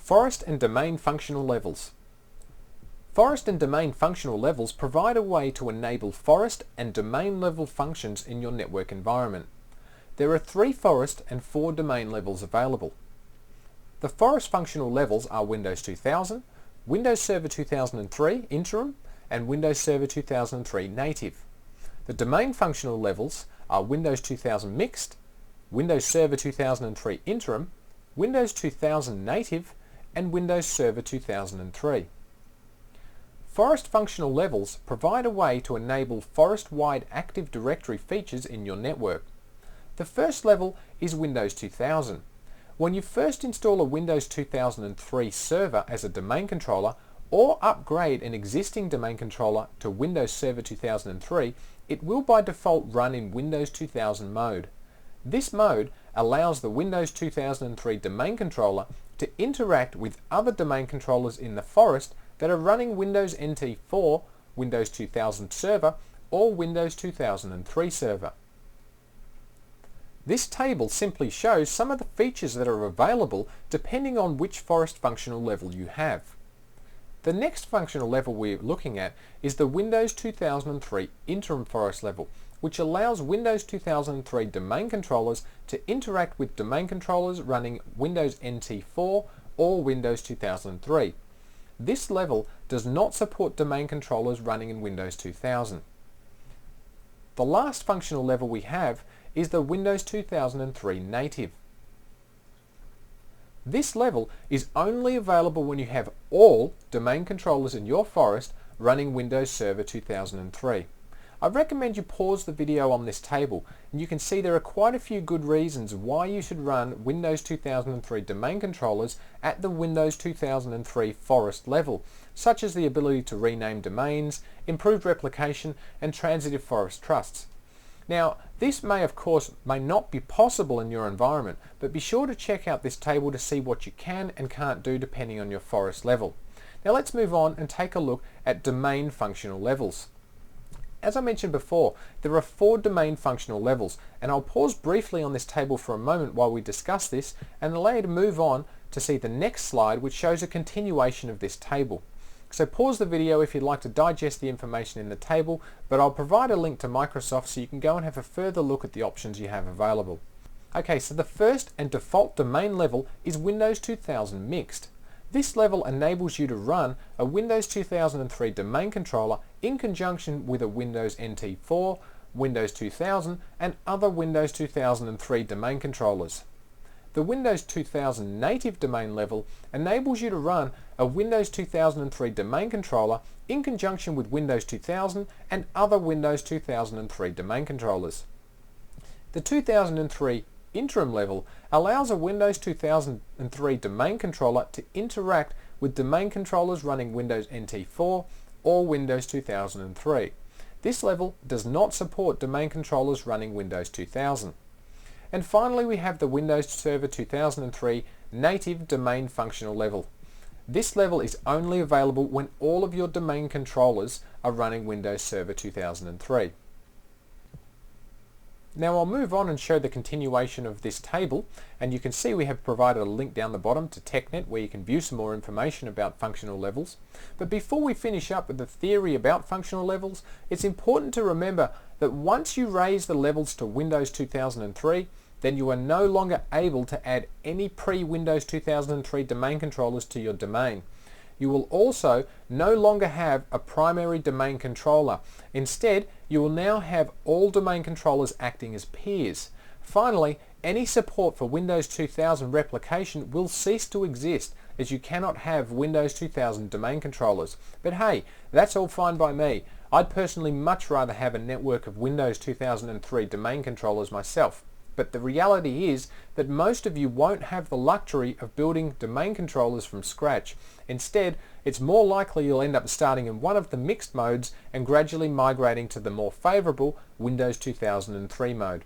Forest and domain functional levels. Forest and domain functional levels provide a way to enable forest and domain level functions in your network environment. There are 3 forest and 4 domain levels available. The forest functional levels are Windows 2000, Windows Server 2003 Interim, and Windows Server 2003 Native. The domain functional levels are Windows 2000 Mixed, Windows Server 2003 Interim, Windows 2000 Native, and Windows Server 2003. Forest functional levels provide a way to enable forest-wide Active Directory features in your network. The first level is Windows 2000. When you first install a Windows 2003 server as a domain controller or upgrade an existing domain controller to Windows Server 2003, it will by default run in Windows 2000 mode. This mode allows the Windows 2003 domain controller to interact with other domain controllers in the forest that are running Windows NT 4, Windows 2000 Server, or Windows 2003 Server. This table simply shows some of the features that are available depending on which forest functional level you have. The next functional level we're looking at is the Windows 2003 Interim Forest level, which allows Windows 2003 domain controllers to interact with domain controllers running Windows NT 4 or Windows 2003. This level does not support domain controllers running in Windows 2000. The last functional level we have is the Windows 2003 Native. This level is only available when you have all domain controllers in your forest running Windows Server 2003. I recommend you pause the video on this table and you can see there are quite a few good reasons why you should run Windows 2003 domain controllers at the Windows 2003 forest level, such as the ability to rename domains, improved replication, and transitive forest trusts. Now, this may not be possible in your environment, but be sure to check out this table to see what you can and can't do depending on your forest level. Now let's move on and take a look at domain functional levels. As I mentioned before, there are 4 domain functional levels, and I'll pause briefly on this table for a moment while we discuss this and allow you to move on to see the next slide, which shows a continuation of this table. So pause the video if you'd like to digest the information in the table, but I'll provide a link to Microsoft so you can go and have a further look at the options you have available. Okay, so the first and default domain level is Windows 2000 Mixed. This level enables you to run a Windows 2003 domain controller in conjunction with a Windows NT 4, Windows 2000, and other Windows 2003 domain controllers. The Windows 2000 Native domain level enables you to run a Windows 2003 domain controller in conjunction with Windows 2000 and other Windows 2003 domain controllers. The 2003 Interim level allows a Windows 2003 domain controller to interact with domain controllers running Windows NT 4 or Windows 2003. This level does not support domain controllers running Windows 2000. And finally, we have the Windows Server 2003 Native Domain Functional level. This level is only available when all of your domain controllers are running Windows Server 2003. Now I'll move on and show the continuation of this table, and you can see we have provided a link down the bottom to TechNet where you can view some more information about functional levels. But before we finish up with the theory about functional levels, it's important to remember that once you raise the levels to Windows 2003, then you are no longer able to add any pre-Windows 2003 domain controllers to your domain. You will also no longer have a primary domain controller. Instead, you will now have all domain controllers acting as peers. Finally, any support for Windows 2000 replication will cease to exist, as you cannot have Windows 2000 domain controllers. But hey, that's all fine by me. I'd personally much rather have a network of Windows 2003 domain controllers myself. But the reality is that most of you won't have the luxury of building domain controllers from scratch. Instead, it's more likely you'll end up starting in one of the mixed modes and gradually migrating to the more favorable Windows 2003 mode.